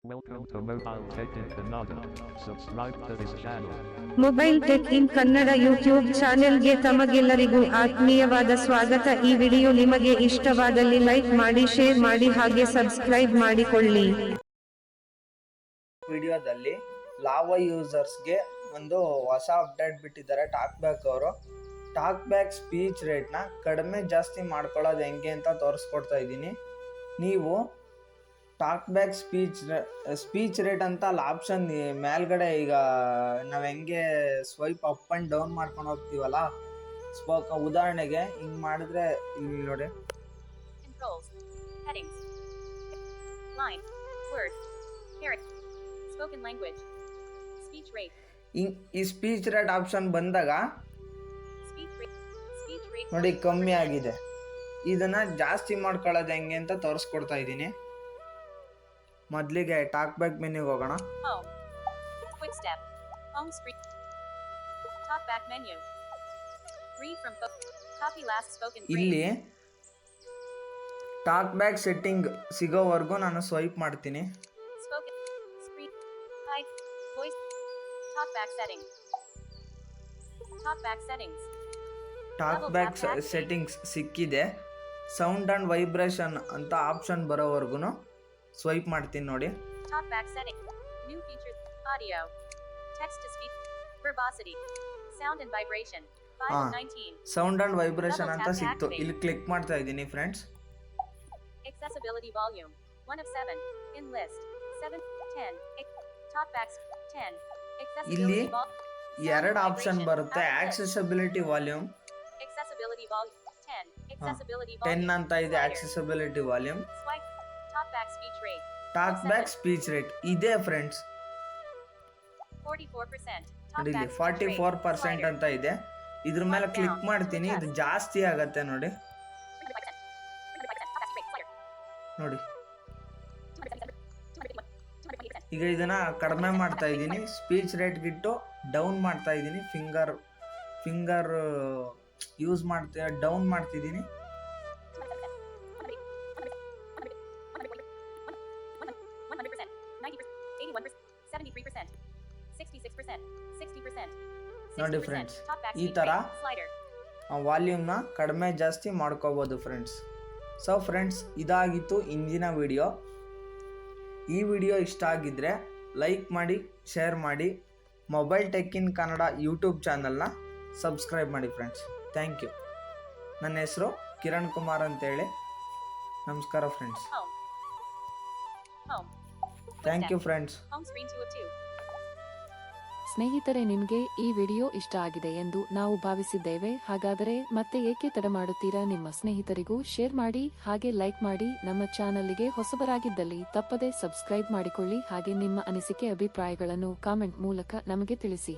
Welcome to Mobile Tech in Kannada. Subscribe to this channel. Mobile tech in Kannada YouTube ಚಾನೆಲ್ಗೆ ತಮಗೆಲ್ಲರಿಗೂ ಆತ್ಮೀಯವಾದ ಸ್ವಾಗತ. ಈ ವಿಡಿಯೋ ನಿಮಗೆ ಇಷ್ಟವಾದಲ್ಲಿ ಲೈಕ್ ಮಾಡಿ, ಶೇರ್ ಮಾಡಿ ಹಾಗೆ ಸಬ್ಸ್ಕ್ರೈಬ್ ಮಾಡಿಕೊಳ್ಳಿ. ವಿಡಿಯೋದಲ್ಲಿ ಲಾವಾ ಯೂಸರ್ಸ್ಗೆ ಒಂದು ಹೊಸ ಅಪ್ಡೇಟ್ ಬಿಟ್ಟಿದ್ದಾರೆ ಟಾಕ್ ಬ್ಯಾಕ್ ಅವರು. ಟಾಕ್ ಬ್ಯಾಕ್ ಸ್ಪೀಚ್ ರೇಟ್ನ ಕಡಿಮೆ ಜಾಸ್ತಿ ಮಾಡ್ಕೊಳ್ಳೋದು ಹೆಂಗೆ ಅಂತ ತೋರಿಸ್ಕೊಡ್ತಾ ಇದ್ದೀನಿ. ನೀವು ಟಾಕ್ ಬ್ಯಾಕ್ ಸ್ಪೀಚ್ ರೇಟ್ ಅಂತ ಅಲ್ಲಿ ಆಪ್ಷನ್ ಮೇಲ್ಗಡೆ ಈಗ ನಾವು ಹೆಂಗೆ ಸ್ವೈಪ್ ಅಪ್ ಆ್ಯಂಡ್ ಡೌನ್ ಮಾಡ್ಕೊಂಡು ಹೋಗ್ತೀವಲ್ಲ, ಉದಾಹರಣೆಗೆ ಹಿಂಗೆ ಮಾಡಿದ್ರೆ ಇಲ್ಲಿ ನೋಡಿ, ಈ ಸ್ಪೀಚ್ ರೇಟ್ ಆಪ್ಷನ್ ಬಂದಾಗ ನೋಡಿ ಕಮ್ಮಿ ಆಗಿದೆ. ಇದನ್ನ ಜಾಸ್ತಿ ಮಾಡ್ಕೊಳ್ಳೋದು ಹೆಂಗೆ ಅಂತ ತೋರಿಸ್ಕೊಡ್ತಾ ಇದ್ದೀನಿ. ಮೊದಲಿಗೆ ಟಾಕ್ ಬ್ಯಾಕ್ ಮೆನ್ಯೂಗೆ ಹೋಗೋಣ. ಇಲ್ಲಿ ಟಾಕ್ ಬ್ಯಾಕ್ ಸೆಟ್ಟಿಂಗ್ ಸಿಗೋವರೆಗೂ ನಾನು ಸ್ವೈಪ್ ಮಾಡ್ತೀನಿ. ಟಾಕ್ ಬ್ಯಾಕ್ ಸೆಟ್ಟಿಂಗ್ಸ್ ಸಿಕ್ಕಿದೆ. ಸೌಂಡ್ ಅಂಡ್ ವೈಬ್ರೇಷನ್ ಅಂತ ಆಪ್ಷನ್ ಬರೋವರೆಗೂ ಸ್ವೈಪ್ ಮಾಡ್ತೀನಿ ನೋಡಿ. ಸೌಂಡ್ ಅಂಡ್ ವೈಬ್ರೇಷನ್ ಅಂತ ಸಿಕ್ತು. ಇಲ್ಲಿ ಕ್ಲಿಕ್ ಮಾಡ್ತಾ ಇದ್ದೀನಿ ಫ್ರೆಂಡ್ಸ್. ಇಲ್ಲಿ ಎರಡು ಆಪ್ಷನ್ ಬರುತ್ತೆ. ಆಕ್ಸೆಸಿಬಿಲಿಟಿ ವಾಲ್ಯೂಮ್ 10 ಅಂತ ಇದೆ. Accessibility volume, talk back speech rate ಇದೆ ಫ್ರೆಂಡ್ಸ್. ನೋಡಿ ಇಲ್ಲಿ 44% ಅಂತ ಇದೆ. ಇದ್ರ ಮೇಲೆ ಕ್ಲಿಕ್ ಮಾಡ್ತೀನಿ, ಇದು ಜಾಸ್ತಿ ಆಗತ್ತೆ ನೋಡಿ. ನೋಡಿ ಈಗ ಇದನ್ನ ಕಡಿಮೆ ಮಾಡ್ತಾ ಇದ್ದೀನಿ. ಸ್ಪೀಚ್ ರೇಟ್ ಗಿಟ್ಟು ಡೌನ್ ಮಾಡ್ತಾ ಇದ್ದೀನಿ. ಫಿಂಗರ್ ಯೂಸ್ ಡೌನ್ ಮಾಡ್ತಿದ್ದೀನಿ. ನೋಡಿ ಫ್ರೆಂಡ್ಸ್, ಈ ತರ ವಾಲ್ಯೂಮ್ನ ಕಡಿಮೆ ಜಾಸ್ತಿ ಮಾಡ್ಕೋಬಹುದು ಫ್ರೆಂಡ್ಸ್. ಸೊ ಫ್ರೆಂಡ್ಸ್, ಇದಾಗಿತ್ತು ಇಂದಿನ ವಿಡಿಯೋ. ಈ ವಿಡಿಯೋ ಇಷ್ಟ ಆಗಿದ್ರೆ ಲೈಕ್ ಮಾಡಿ, ಶೇರ್ ಮಾಡಿ. Mobile tech in Kannada YouTube ಚಾನಲ್ನ ಸಬ್ಸ್ಕ್ರೈಬ್ ಮಾಡಿ ಫ್ರೆಂಡ್ಸ್. Thank you. ನನ್ನ ಹೆಸರು ಕಿರಣ್ ಕುಮಾರ್ ಅಂತೇಳಿ. ನಮಸ್ಕಾರ ಫ್ರೆಂಡ್ಸ್. Thank you friends. ಸ್ನೇಹಿತರೆ, ನಿಮಗೆ ಈ ವಿಡಿಯೋ ಇಷ್ಟ ಆಗಿದೆ ಎಂದು ನಾವು ಭಾವಿಸಿದ್ದೇವೆ. ಹಾಗಾದರೆ ಮತ್ತೆ ಏಕೆ ತಡ ಮಾಡುತ್ತೀರಾ? ನಿಮ್ಮ ಸ್ನೇಹಿತರಿಗೂ ಶೇರ್ ಮಾಡಿ ಹಾಗೆ ಲೈಕ್ ಮಾಡಿ. ನಮ್ಮ ಚಾನಲ್ಗೆ ಹೊಸಬರಾಗಿದ್ದಲ್ಲಿ ತಪ್ಪದೇ ಸಬ್ಸ್ಕ್ರೈಬ್ ಮಾಡಿಕೊಳ್ಳಿ. ಹಾಗೆ ನಿಮ್ಮ ಅನಿಸಿಕೆ ಅಭಿಪ್ರಾಯಗಳನ್ನು ಕಾಮೆಂಟ್ ಮೂಲಕ ನಮಗೆ ತಿಳಿಸಿ.